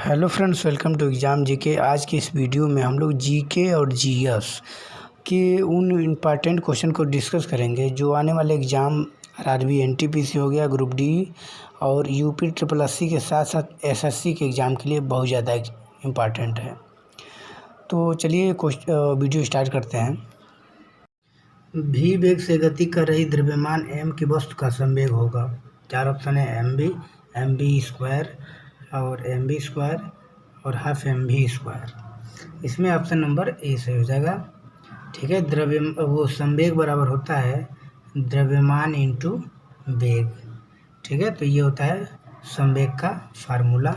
Hello friends, welcome to exam GK. आज की इस वीडियो में हम लोग जीके और जीएस के उन इम्पॉर्टेंट क्वेश्चन को डिस्कस करेंगे जो आने वाले एग्ज़ाम आरआरबी एनटीपीसी हो गया, ग्रुप डी और यूपी ट्रिपल एससी के साथ साथ एसएससी के एग्ज़ाम के लिए बहुत ज़्यादा इम्पॉर्टेंट है। तो चलिए वीडियो स्टार्ट करते हैं। भी वेग से गति कर रही द्रव्यमान एम की वस्तु का संवेग होगा। चार ऑप्शन है एम बी स्क्वायर और एम बी स्क्वायर और हाफ एम भी स्क्वायर। इसमें ऑप्शन नंबर ए से हो जाएगा। ठीक है, वो संवेग बराबर होता है द्रव्यमान इंटू वेग। ठीक है, तो ये होता है संवेग का फार्मूला।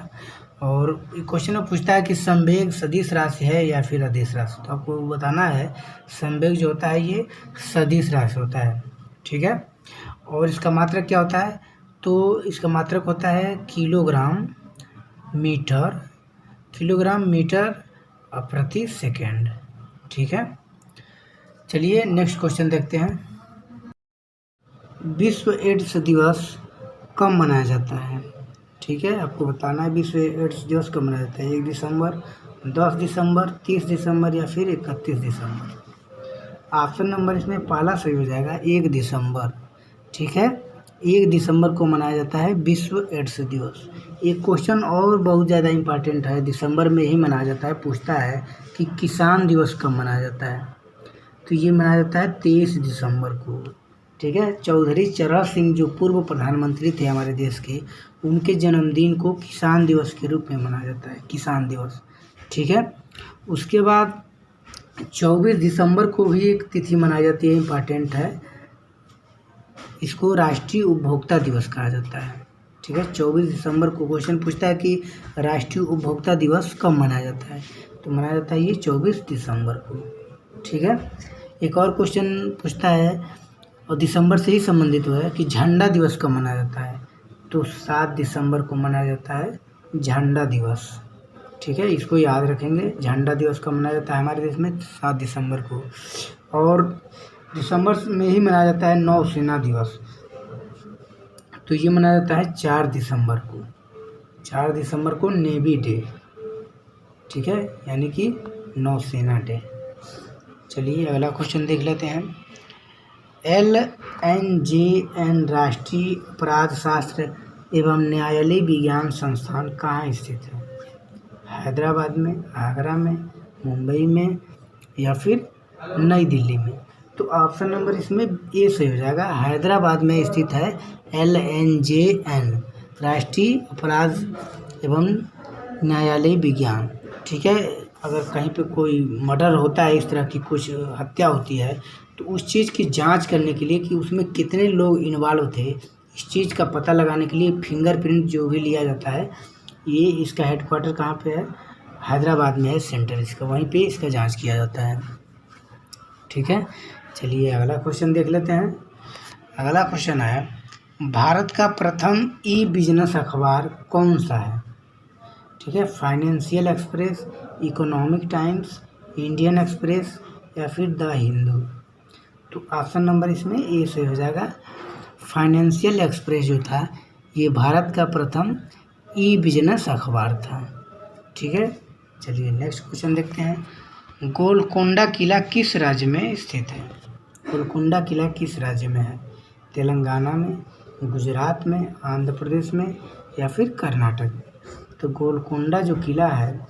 और क्वेश्चन में पूछता है कि संवेग सदिश राशि है या फिर अदिश राशि, तो आपको बताना है संवेग जो होता है ये सदिश राशि होता है। ठीक है, और इसका मात्रक क्या होता है, तो इसका मात्रक होता है किलोग्राम मीटर प्रति सेकेंड। ठीक है, चलिए नेक्स्ट क्वेश्चन देखते हैं। विश्व एड्स दिवस कब मनाया जाता है? ठीक है, आपको बताना है विश्व एड्स दिवस कब मनाया जाता है। 1 दिसंबर, 10 दिसंबर, 30 दिसंबर या फिर 31 दिसंबर। ऑप्शन नंबर इसमें पहला सही हो जाएगा 1 दिसंबर। ठीक है, 1 दिसंबर को मनाया जाता है विश्व एड्स दिवस। एक क्वेश्चन और बहुत ज़्यादा इम्पॉर्टेंट है, दिसंबर में ही मनाया जाता है। पूछता है कि किसान दिवस कब मनाया जाता है, तो ये मनाया जाता है 23 दिसंबर को। ठीक है, चौधरी चरण सिंह जो पूर्व प्रधानमंत्री थे हमारे देश के, उनके जन्मदिन को किसान दिवस के रूप में मनाया जाता है, किसान दिवस। ठीक है, उसके बाद 24 दिसंबर को भी एक तिथि मनाई जाती है, इम्पॉर्टेंट है, इसको राष्ट्रीय उपभोक्ता दिवस कहा जाता है। ठीक है, 24 दिसंबर को क्वेश्चन पूछता है कि राष्ट्रीय उपभोक्ता दिवस कब मनाया जाता है, तो मनाया जाता है ये 24 दिसंबर को। ठीक है, एक और क्वेश्चन पूछता है और दिसंबर से ही संबंधित हुआ है कि झंडा दिवस कब मनाया जाता है, तो 7 दिसंबर को मनाया जाता है झंडा दिवस। ठीक है, इसको याद रखेंगे, झंडा दिवस कब मनाया जाता है हमारे देश में, 7 दिसंबर को। और दिसंबर में ही मनाया जाता है नौसेना दिवस, तो ये मनाया जाता है 4 दिसंबर को। 4 दिसंबर को नेवी डे। ठीक है, यानी कि नौसेना डे। चलिए अगला क्वेश्चन देख लेते हैं। LNJN राष्ट्रीय अपराध शास्त्र एवं न्यायालय विज्ञान संस्थान कहाँ स्थित है? हैदराबाद में, आगरा में, मुंबई में या फिर नई दिल्ली में। तो ऑप्शन नंबर इसमें ए से हो जाएगा, हैदराबाद में स्थित है LNJN राष्ट्रीय अपराध एवं न्यायालय विज्ञान। ठीक है, अगर कहीं पे कोई मर्डर होता है, इस तरह की कुछ हत्या होती है, तो उस चीज़ की जांच करने के लिए कि उसमें कितने लोग इन्वॉल्व थे, इस चीज़ का पता लगाने के लिए फिंगरप्रिंट जो भी लिया जाता है, ये इसका हेडक्वार्टर कहाँ पे है, हैदराबाद में है सेंटर इसका, वहीं पे इसका जांच किया जाता है। ठीक है, चलिए अगला क्वेश्चन देख लेते हैं। अगला क्वेश्चन है, भारत का प्रथम ई बिजनेस अखबार कौन सा है? ठीक है, financial express, economic times, Indian express या फिर द हिंदू। तो ऑप्शन नंबर इसमें ए से हो जाएगा, फाइनेंशियल एक्सप्रेस जो था ये भारत का प्रथम ई बिजनेस अखबार था। ठीक है, चलिए नेक्स्ट क्वेश्चन देखते हैं। गोलकोंडा किला किस राज्य में स्थित है? गोलकोंडा किला किस राज्य में है? तेलंगाना में, गुजरात में, आंध्र प्रदेश में या फिर कर्नाटक में। तो गोलकोंडा जो किला है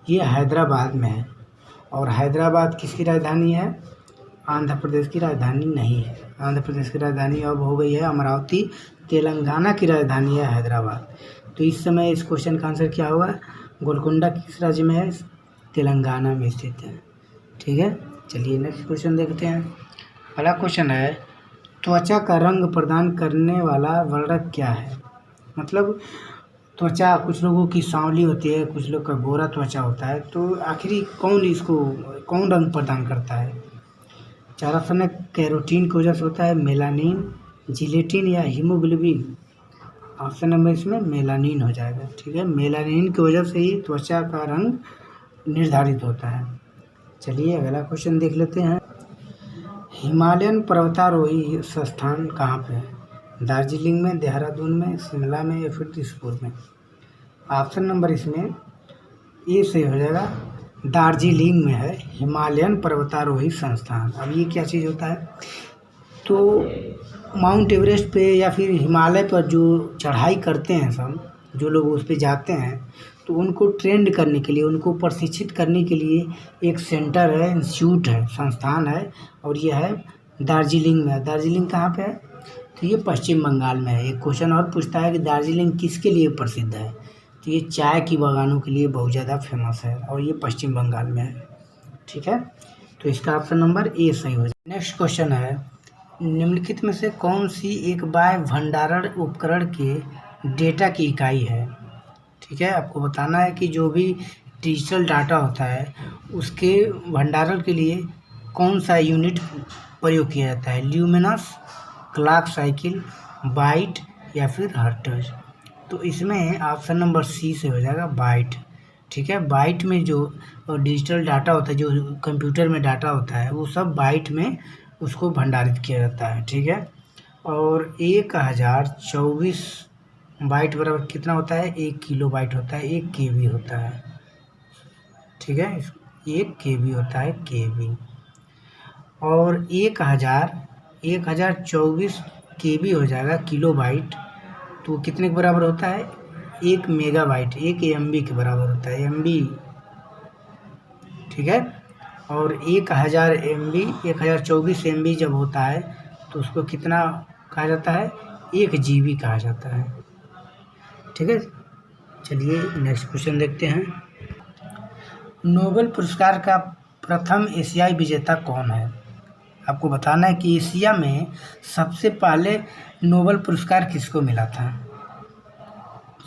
ये हैदराबाद में है, और हैदराबाद किसकी राजधानी है? आंध्र प्रदेश की राजधानी नहीं है। आंध्र प्रदेश की राजधानी अब हो गई है अमरावती, तेलंगाना की राजधानी है हैदराबाद। तो इस समय इस क्वेश्चन का आंसर क्या होगा? गोलकोंडा किस राज्य में है? तेलंगाना में स्थित है। ठीक है, चलिए नेक्स्ट क्वेश्चन देखते हैं। अगला क्वेश्चन है, त्वचा का रंग प्रदान करने वाला वर्णक क्या है? मतलब त्वचा कुछ लोगों की सांवली होती है, कुछ लोग का गोरा त्वचा होता है, तो आखिरी कौन रंग प्रदान करता है? 4 ऑप्शन है, कैरोटीन की वजह से होता है, मेलानिन, जिलेटिन या हीमोग्लोबिन। ऑप्शन नंबर इसमें मेलानिन हो जाएगा। ठीक है, मेलानिन की वजह से ही त्वचा का रंग निर्धारित होता है। चलिए अगला क्वेश्चन देख लेते हैं। हिमालयन पर्वतारोही संस्थान कहाँ पे है? दार्जिलिंग में, देहरादून में, शिमला में या फिर दिसपुर में। ऑप्शन नंबर इसमें ए से हो जाएगा, दार्जिलिंग में है हिमालयन पर्वतारोही संस्थान। अब ये क्या चीज़ होता है, तो माउंट एवरेस्ट पे या फिर हिमालय पर जो चढ़ाई करते हैं सब, जो लोग उस पे जाते हैं, तो उनको ट्रेंड करने के लिए, उनको प्रशिक्षित करने के लिए एक सेंटर है, इंस्टीट्यूट है, संस्थान है, और ये है दार्जिलिंग में। दार्जिलिंग कहाँ पे है, तो ये पश्चिम बंगाल में है। एक क्वेश्चन और पूछता है कि दार्जिलिंग किसके लिए प्रसिद्ध है, तो ये चाय की बागानों के लिए बहुत ज़्यादा फेमस है, और ये पश्चिम बंगाल में है। ठीक है, तो इसका ऑप्शन नंबर ए सही हो जाए। नेक्स्ट क्वेश्चन है, निम्नलिखित में से कौन सी एक बाह्य भंडारण उपकरण के डेटा की इकाई है। ठीक है, आपको बताना है कि जो भी डिजिटल डाटा होता है उसके भंडारण के लिए कौन सा यूनिट प्रयोग किया जाता है, ल्यूमिनस, क्लॉक साइकिल, बाइट या फिर हर्ट्ज। तो इसमें ऑप्शन नंबर सी से हो जाएगा, बाइट। ठीक है, बाइट में जो डिजिटल डाटा होता है, जो कंप्यूटर में डाटा होता है, वो सब बाइट में उसको भंडारित किया जाता है। ठीक है, और 1024 बाइट बराबर कितना होता है, 1 किलो बाइट होता है, 1 केबी होता है। ठीक है, 1 केबी होता है, केबी। और 1024 केबी हो जाएगा किलो बाइट, तो कितने के बराबर होता है, 1 मेगाबाइट, 1 एमबी के बराबर होता है, एमबी। ठीक है, और 1000 एमबी, 1024 एमबी जब होता है तो उसको कितना कहा जाता है, 1 जीबी कहा जाता है। ठीक है, चलिए नेक्स्ट क्वेश्चन देखते हैं। नोबेल पुरस्कार का प्रथम एशियाई विजेता कौन है। आपको बताना है कि एशिया में सबसे पहले नोबेल पुरस्कार किसको मिला था,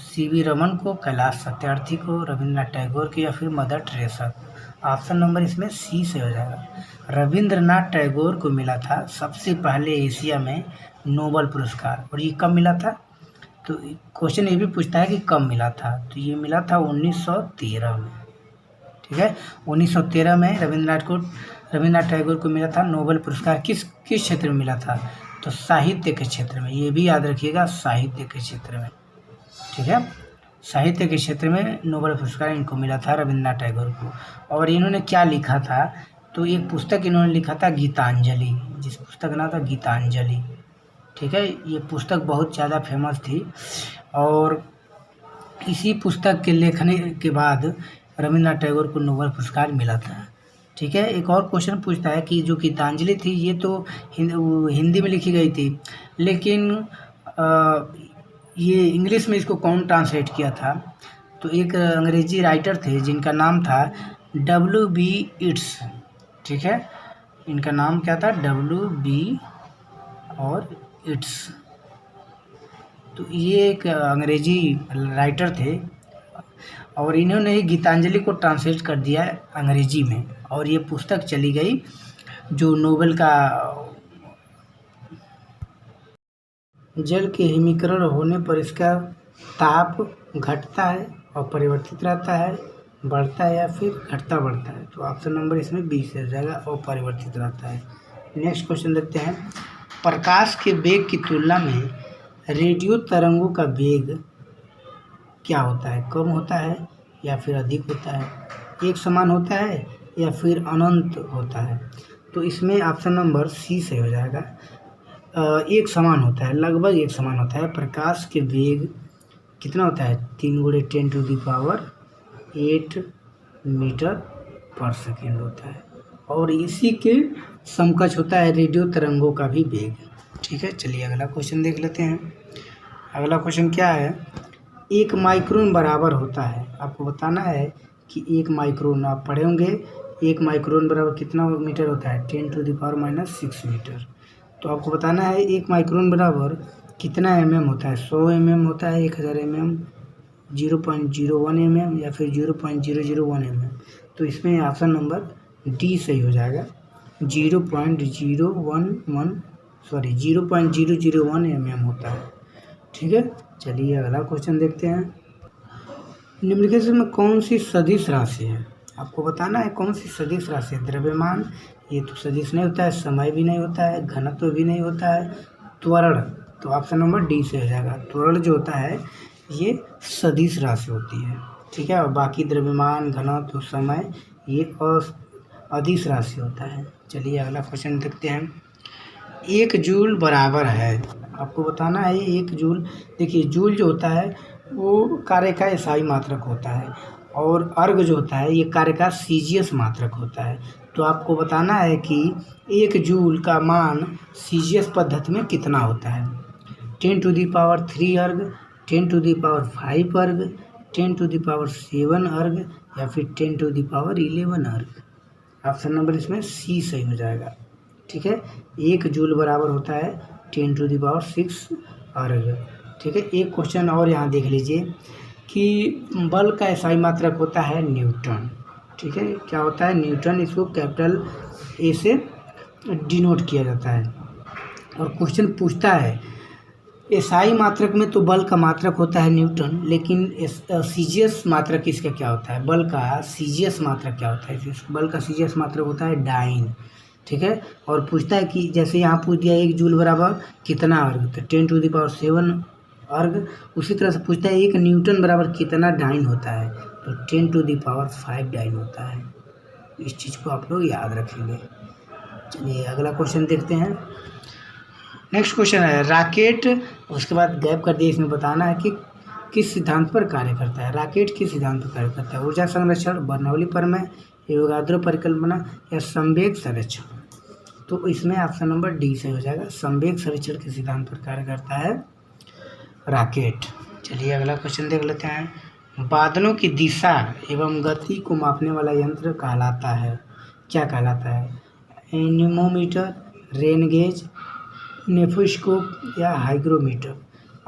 सीवी रमन को, कैलाश सत्यार्थी को, रविंद्रनाथ टैगोर को, या फिर मदर टेरेसा को। ऑप्शन नंबर इसमें सी से हो जाएगा, रविंद्रनाथ टैगोर को मिला था सबसे पहले एशिया में नोबेल पुरस्कार। और ये कब मिला था, तो क्वेश्चन ये भी पूछता है कि कब मिला था, तो ये मिला था 1913 में। ठीक है, 1913 में रविंद्रनाथ टैगोर को मिला था नोबेल पुरस्कार। किस क्षेत्र में मिला था, तो साहित्य के क्षेत्र में। ये भी याद रखिएगा, साहित्य के क्षेत्र में। ठीक है, साहित्य के क्षेत्र में नोबेल पुरस्कार इनको मिला था, रविंद्रनाथ टैगोर को। और इन्होंने क्या लिखा था, तो एक पुस्तक इन्होंने लिखा था गीतांजलि, जिस पुस्तक का नाम था गीतांजलि। ठीक है, ये पुस्तक बहुत ज़्यादा फेमस थी, और इसी पुस्तक के लिखने के बाद रविंद्रनाथ टैगोर को नोबेल पुरस्कार मिला था। ठीक है, एक और क्वेश्चन पूछता है कि जो गीतांजलि थी ये तो हिंदी में लिखी गई थी, लेकिन ये इंग्लिश में इसको कौन ट्रांसलेट किया था, तो एक अंग्रेजी राइटर थे जिनका नाम था W.B. इट्स। ठीक है, इनका नाम क्या था, W.B. और इट्स। तो ये एक अंग्रेजी राइटर थे, और इन्होंने गीतांजलि को ट्रांसलेट कर दिया अंग्रेजी में, और ये पुस्तक चली गई जो नोबेल का जल के हिमीकरण होने पर इसका ताप घटता है और परिवर्तित रहता है, बढ़ता है या फिर घटता बढ़ता है। तो ऑप्शन नंबर इसमें बी से हो जाएगा, और परिवर्तित रहता है। नेक्स्ट क्वेश्चन देखते हैं, प्रकाश के वेग की तुलना में रेडियो तरंगों का वेग क्या होता है, कम होता है या फिर अधिक होता है, एक समान होता है या फिर अनंत होता है। तो इसमें ऑप्शन नंबर सी से हो जाएगा, एक समान होता है, लगभग एक समान होता है। प्रकाश के वेग कितना होता है, 3 × 10⁸ मीटर पर सेकेंड होता है, और इसी के समकक्ष होता है रेडियो तरंगों का भी वेग। ठीक है, चलिए अगला क्वेश्चन देख लेते हैं। अगला क्वेश्चन क्या है, 1 माइक्रोन बराबर होता है। आपको बताना है कि 1 माइक्रोन, आप पढ़े होंगे 1 माइक्रोन बराबर कितना मीटर होता है, 10⁻⁶ मीटर। तो आपको बताना है 1 माइक्रोन बराबर कितना mm होता है, 100 mm होता है, 1000 mm, 0.01 mm या फिर 0.001 mm। तो इसमें ऑप्शन नंबर डी सही हो जाएगा, 0.001 mm होता है। ठीक है, चलिए अगला क्वेश्चन देखते हैं। निम्नलिखित में कौन सी सदिश राशि है, आपको बताना है कौन सी सदिश राशि है। द्रव्यमान, ये तो सदिश नहीं होता है, समय भी नहीं होता है, घनत्व भी नहीं होता है, त्वरण, तो ऑप्शन नंबर डी से हो जाएगा। त्वरण जो होता है ये सदिश राशि होती है, ठीक है। और बाकी द्रव्यमान, घनत्व, समय ये अदिश राशि होता है। चलिए अगला क्वेश्चन देखते हैं। 1 जूल बराबर है, आपको बताना है 1 जूल। देखिए जूल जो होता है वो कार्य का एसआई मात्रक होता है, और अर्ग जो होता है ये कार्य का सीजीएस मात्रक होता है। तो आपको बताना है कि 1 जूल का मान सीजीएस पद्धति में कितना होता है। 10⁻³ अर्ग, 10⁻5 अर्ग, 10⁻7 अर्ग, या फिर 10⁻11 अर्ग। ऑप्शन नंबर इसमें सी सही हो जाएगा, ठीक है। 1 जूल बराबर होता है 10⁻6 अर्ग, ठीक है। एक क्वेश्चन और यहाँ देख लीजिए कि बल का एसआई मात्रक होता है न्यूटन, ठीक है। क्या होता है? न्यूटन। इसको कैपिटल ए से डिनोट किया जाता है। और क्वेश्चन पूछता है एसआई मात्रक में तो बल का मात्रक होता है न्यूटन, लेकिन सीजीएस मात्रक इसका क्या होता है? बल का सीजीएस मात्रक क्या होता है? बल का सीजीएस मात्रक होता है डाइन, ठीक है। और पूछता है कि जैसे यहाँ पूछ दिया 1 जूल बराबर कितना अर्ग, तो 10⁻7 अर्ग। उसी तरह से पूछता है 1 न्यूटन बराबर कितना डाइन होता है, तो 10⁵ डाइन होता है। इस चीज़ को आप लोग याद रखेंगे। चलिए अगला क्वेश्चन देखते हैं। नेक्स्ट क्वेश्चन है रॉकेट, उसके बाद गैप कर दिए, इसमें बताना है कि किस सिद्धांत पर कार्य करता है। रॉकेट किस सिद्धांत पर कार्य करता है? ऊर्जा संरक्षण, बर्नौली प्रमेय, एवोगाद्रो परिकल्पना, या संवेग संरक्षण। तो इसमें ऑप्शन नंबर डी सही हो जाएगा, संवेग संरक्षण के सिद्धांत पर कार्य करता है रॉकेट। चलिए अगला क्वेश्चन देख लेते हैं। बादलों की दिशा एवं गति को मापने वाला यंत्र कहलाता है, क्या कहलाता है? एनीमोमीटर, रेन गेज, नेफोस्कोप, या हाइग्रोमीटर।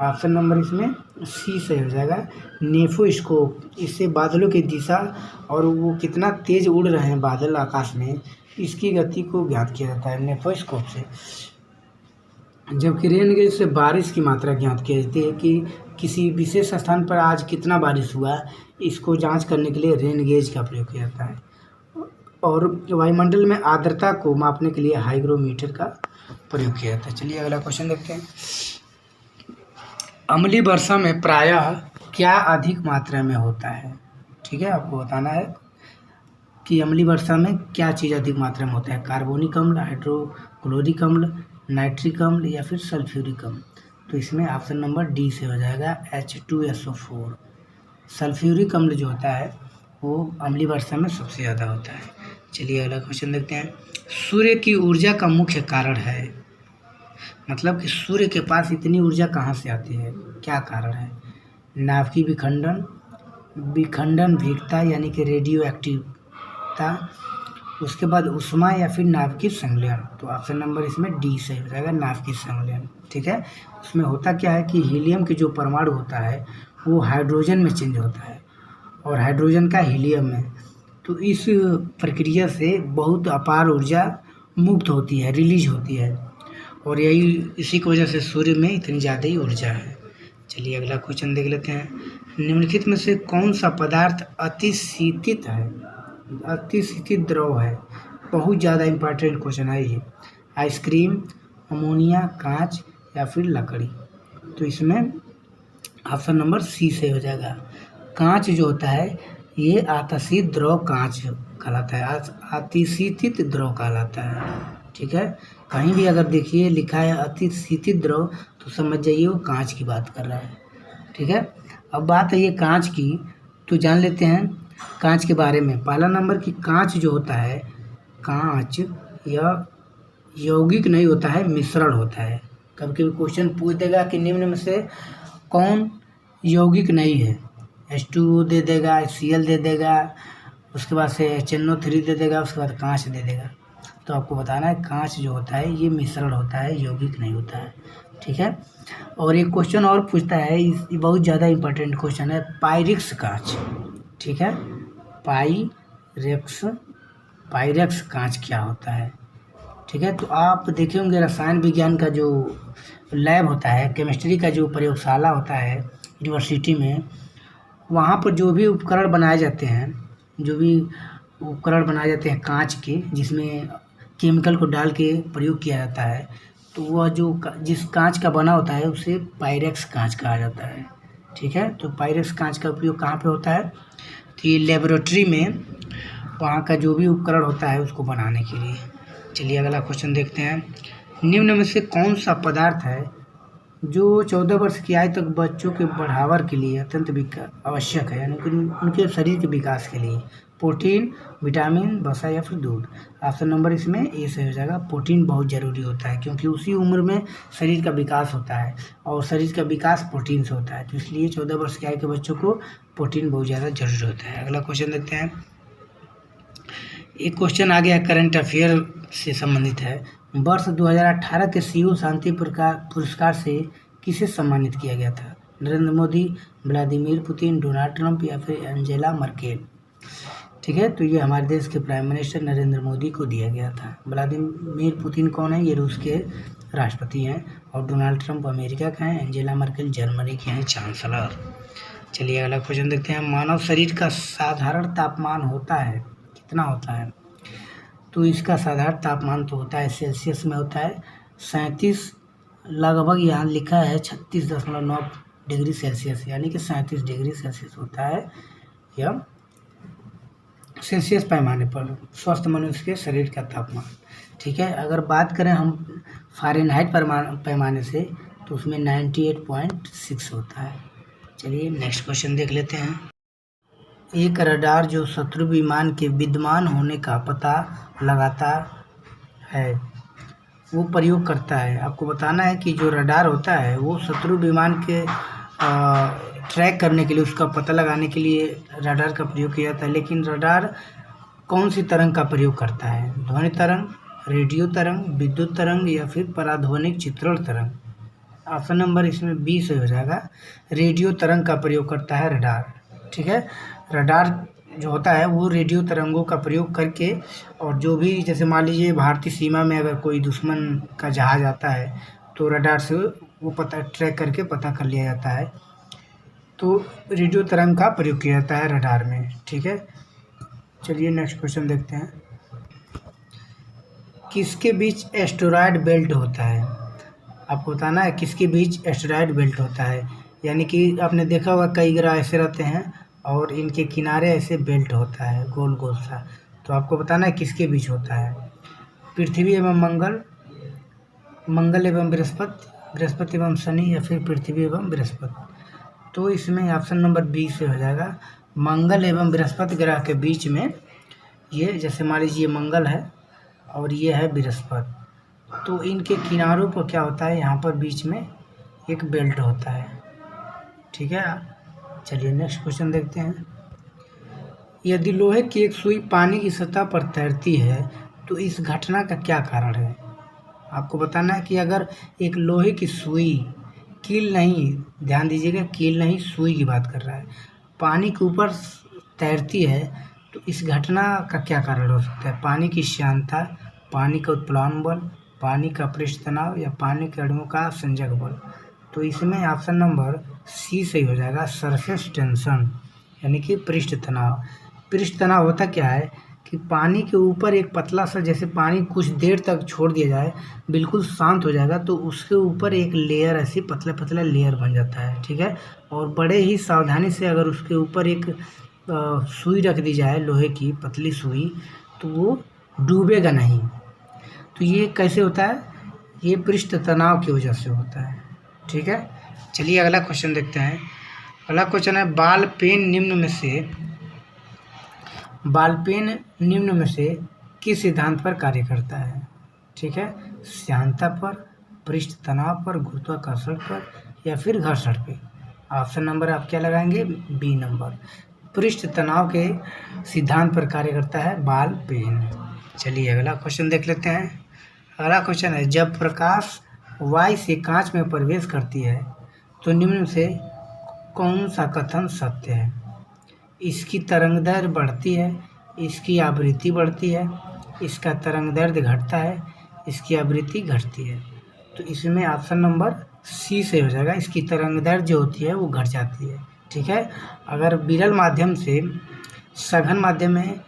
ऑप्शन नंबर इसमें सी सही हो जाएगा, नेफोस्कोप। इससे बादलों की दिशा और वो कितना तेज उड़ रहे हैं बादल आकाश में, इसकी गति को ज्ञात किया जाता है नेफोस्कोप से। जबकि रेन गेज से बारिश की मात्रा ज्ञात की जाती है कि किसी विशेष स्थान पर आज कितना बारिश हुआ, इसको जांच करने के लिए रेन गेज का प्रयोग किया जाता है। और वायुमंडल में आर्द्रता को मापने के लिए हाइग्रोमीटर का प्रयोग किया जाता है। चलिए अगला क्वेश्चन देखते हैं। अम्लीय वर्षा में प्रायः क्या अधिक मात्रा में होता है? ठीक है, आपको बताना है कि अम्लीय वर्षा में क्या चीज़ अधिक मात्रा में होता है। कार्बोनिक अम्ल, हाइड्रोक्लोरिक अम्ल, नाइट्रिक अम्ल, या फिर सल्फ्यूरिक अम्ल। तो इसमें ऑप्शन नंबर डी से हो जाएगा H2SO4। सल्फ्यूरिक अम्ल जो होता है वो अम्लीय वर्षा में सबसे ज़्यादा होता है। चलिए अगला क्वेश्चन देखते हैं। सूर्य की ऊर्जा का मुख्य कारण है, मतलब कि सूर्य के पास इतनी ऊर्जा कहाँ से आती है, क्या कारण है? नाभिकीय विखंडन वेगता यानी कि रेडियो एक्टिवता, उसके बाद उष्मा, या फिर नाभिकीय संलयन। तो ऑप्शन नंबर इसमें डी सही हो जाएगा, नाभिकीय संलयन। ठीक है, उसमें होता क्या है कि हीलियम के जो परमाणु होता है वो हाइड्रोजन में चेंज होता है और हाइड्रोजन का हीलियम में, तो इस प्रक्रिया से बहुत अपार ऊर्जा मुक्त होती है, रिलीज होती है, और यही इसी की वजह से सूर्य में इतनी ज़्यादा ही ऊर्जा है। चलिए अगला क्वेश्चन देख लेते हैं। निम्नलिखित में से कौन सा पदार्थ अतिशीतित है, अतिशीतित द्रव है? बहुत ज़्यादा इम्पोर्टेंट क्वेश्चन है ये। आइसक्रीम, अमोनिया, कांच, या फिर लकड़ी। तो इसमें ऑप्शन नंबर सी से हो जाएगा। कांच जो होता है ये अतिशीत द्रव कांच कहलाता है, अतिशीतित द्रव कहलाता है। ठीक है, कहीं भी अगर देखिए लिखा है अतिशीतित द्रव तो समझ जाइए वो कांच की बात कर रहा है। ठीक है, अब बात है ये कांच की, तो जान लेते हैं कांच के बारे में। पहला नंबर कि कांच जो होता है, कांच यह यौगिक नहीं होता है, मिश्रण होता है। कभी कभी क्वेश्चन पूछ देगा कि निम्न में से कौन यौगिक नहीं है, H2O दे देगा, Cl दे देगा, उसके बाद से HNO3 दे देगा, उसके बाद कांच दे देगा। तो आपको बताना है कांच जो होता है ये मिश्रण होता है, यौगिक नहीं होता है। ठीक है, और एक क्वेश्चन और पूछता है, ये बहुत ज़्यादा इम्पोर्टेंट क्वेश्चन है, पायरेक्स कांच। ठीक है, पायरेक्स कांच क्या होता है? ठीक है, तो आप देखे होंगे रसायन विज्ञान का जो लैब होता है, केमिस्ट्री का जो प्रयोगशाला होता है यूनिवर्सिटी में, वहाँ पर जो भी उपकरण बनाए जाते हैं, कांच के, जिसमें केमिकल को डाल के प्रयोग किया जाता है, तो वह जो जिस कांच का बना होता है उसे पायरेक्स कांच कहा जाता है। ठीक है। तो पायरेक्स कांच का उपयोग कहाँ पे होता है? तो ये लेबोरेटरी में वहाँ का जो भी उपकरण होता है उसको बनाने के लिए। चलिए अगला क्वेश्चन देखते हैं। निम्न में से कौन सा पदार्थ है जो 14 वर्ष की आयु तक बच्चों के बढ़ावर के लिए अत्यंत आवश्यक है, यानी कि उनके शरीर के विकास के लिए? प्रोटीन, विटामिन, वसा या फिर दूध? ऑप्शन नंबर इसमें ए सही हो जाएगा। प्रोटीन बहुत ज़रूरी होता है क्योंकि उसी उम्र में शरीर का विकास होता है और शरीर का विकास प्रोटीन से होता है, तो इसलिए 14 वर्ष की आयु के बच्चों को प्रोटीन बहुत ज़्यादा जरूरी होता है। अगला क्वेश्चन देखते हैं। एक क्वेश्चन आ गया करंट अफेयर से संबंधित है। वर्ष 2018 के सियोल शांति पुरस्कार से किसे सम्मानित किया गया था? Narendra Modi, Vladimir Putin, Donald Trump या फिर एंजेला मर्केल? ठीक है, तो ये हमारे देश के प्राइम मिनिस्टर नरेंद्र मोदी को दिया गया था। व्लादिमीर पुतिन कौन है? ये रूस के राष्ट्रपति हैं। और डोनाल्ड ट्रंप अमेरिका का हैं। एंजेला मर्केल जर्मनी के हैं चांसलर। चलिए अगला क्वेश्चन देखते हैं। मानव शरीर का साधारण तापमान होता है, कितना होता है? तो इसका साधारण तापमान तो होता है सेल्सियस में होता है 37, लगभग यहाँ लिखा है 36.9 डिग्री सेल्सियस, यानी कि 37 डिग्री सेल्सियस होता है यह सेल्सियस पैमाने पर स्वस्थ मनुष्य के शरीर का तापमान। ठीक है, अगर बात करें हम फ़ारेनहाइट पैमाने से तो उसमें 98.6 होता है। चलिए नेक्स्ट क्वेश्चन देख लेते हैं। एक रडार जो शत्रु विमान के विद्यमान होने का पता लगाता है वो प्रयोग करता है। आपको बताना है कि जो रडार होता है वो शत्रु विमान के ट्रैक करने के लिए, उसका पता लगाने के लिए रडार का प्रयोग किया जाता है। लेकिन रडार कौन सी तरंग का प्रयोग करता है? ध्वनि तरंग, रेडियो तरंग, विद्युत तरंग या फिर पराध्वनिक चित्रण तरंग? ऑप्शन नंबर इसमें बी से हो जाएगा। रेडियो तरंग का प्रयोग करता है रडार। ठीक है, रडार जो होता है वो रेडियो तरंगों का प्रयोग करके, और जो भी जैसे मान लीजिए भारतीय सीमा में अगर कोई दुश्मन का जहाज आता है तो रडार से वो पता ट्रैक करके पता कर लिया जाता है। तो रेडियो तरंग का प्रयोग किया जाता है रडार में। ठीक है, चलिए नेक्स्ट क्वेश्चन देखते हैं। किसके बीच एस्टेरॉयड बेल्ट होता है? आपको बताना है किसके बीच एस्टेरॉयड बेल्ट होता है। यानी कि आपने देखा होगा कई ग्रह ऐसे रहते हैं और इनके किनारे ऐसे बेल्ट होता है गोल गोल सा, तो आपको बताना है किसके बीच होता है। पृथ्वी एवं मंगल, मंगल एवं बृहस्पति, बृहस्पति एवं शनि या फिर पृथ्वी एवं बृहस्पति? तो इसमें ऑप्शन नंबर बी से हो जाएगा। मंगल एवं बृहस्पति ग्रह के बीच में ये, जैसे मान लीजिए मंगल है और ये है बृहस्पति, तो इनके किनारों पर क्या होता है, यहाँ पर बीच में एक बेल्ट होता है। ठीक है, चलिए नेक्स्ट क्वेश्चन देखते हैं। यदि लोहे की एक सुई पानी की सतह पर तैरती है तो इस घटना का क्या कारण है? आपको बताना है कि अगर एक लोहे की सुई, कील नहीं, ध्यान दीजिएगा, कील नहीं, सुई की बात कर रहा है, पानी के ऊपर तैरती है तो इस घटना का क्या कारण हो सकता है? पानी की श्यानता, पानी का उत्प्लावन बल, पानी का पृष्ठ तनाव या पानी के अणुओं का संजक बल? तो इसमें ऑप्शन नंबर सी सही हो जाएगा, सरफेस टेंशन, यानी कि पृष्ठ तनाव। पृष्ठ तनाव होता क्या है कि पानी के ऊपर एक पतला सा, जैसे पानी कुछ देर तक छोड़ दिया जाए, बिल्कुल शांत हो जाएगा तो उसके ऊपर एक लेयर, ऐसी पतला पतला लेयर बन जाता है। ठीक है, और बड़े ही सावधानी से अगर उसके ऊपर एक सुई रख दी जाए, लोहे की पतली सुई, तो वो डूबेगा नहीं। तो ये कैसे होता है? ये पृष्ठ तनाव की वजह से होता है। ठीक है, चलिए अगला क्वेश्चन देखते हैं। अगला क्वेश्चन है, बॉल पेन निम्न में से किस सिद्धांत पर कार्य करता है? ठीक है, श्यानता पर, पृष्ठ तनाव पर, गुरुत्वाकर्षण पर या फिर घर्षण पे? ऑप्शन नंबर आप क्या लगाएंगे? बी नंबर, पृष्ठ तनाव के सिद्धांत पर कार्य करता है बॉल पेन। चलिए अगला क्वेश्चन देख लेते हैं। अगला क्वेश्चन है, जब प्रकाश वायु से कांच में प्रवेश करती है तो निम्न से कौन सा कथन सत्य है? इसकी तरंगदैर्घ्य बढ़ती है, इसकी आवृत्ति बढ़ती है, इसका तरंगदैर्घ्य घटता है, इसकी आवृत्ति घटती है? तो इसमें ऑप्शन नंबर सी से हो जाएगा, इसकी तरंगदैर्घ्य जो होती है वो घट जाती है। ठीक है, अगर विरल माध्यम से सघन माध्यम में,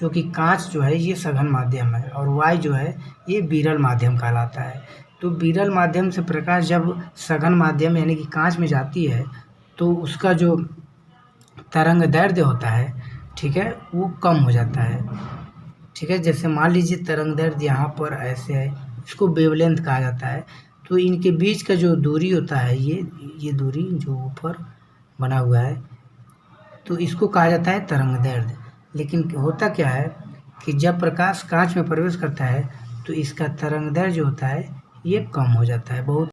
जो कि कांच जो है ये सघन माध्यम है और वायु जो है ये विरल माध्यम कहलाता है। तो विरल माध्यम से प्रकाश जब सघन माध्यम यानी कि कांच में जाती है तो उसका जो तरंग दैर्ध्य होता है, ठीक है, वो कम हो जाता है। ठीक है, जैसे मान लीजिए तरंग दैर्ध्य यहाँ पर ऐसे है, इसको वेवलेंथ कहा जाता है। तो इनके बीच का जो दूरी होता है, ये दूरी जो ऊपर बना हुआ है, तो इसको कहा जाता है तरंग दैर्ध्य। लेकिन होता क्या है कि जब प्रकाश कांच में प्रवेश करता है तो इसका तरंग दैर्ध्य जो होता है ये कम हो जाता है, बहुत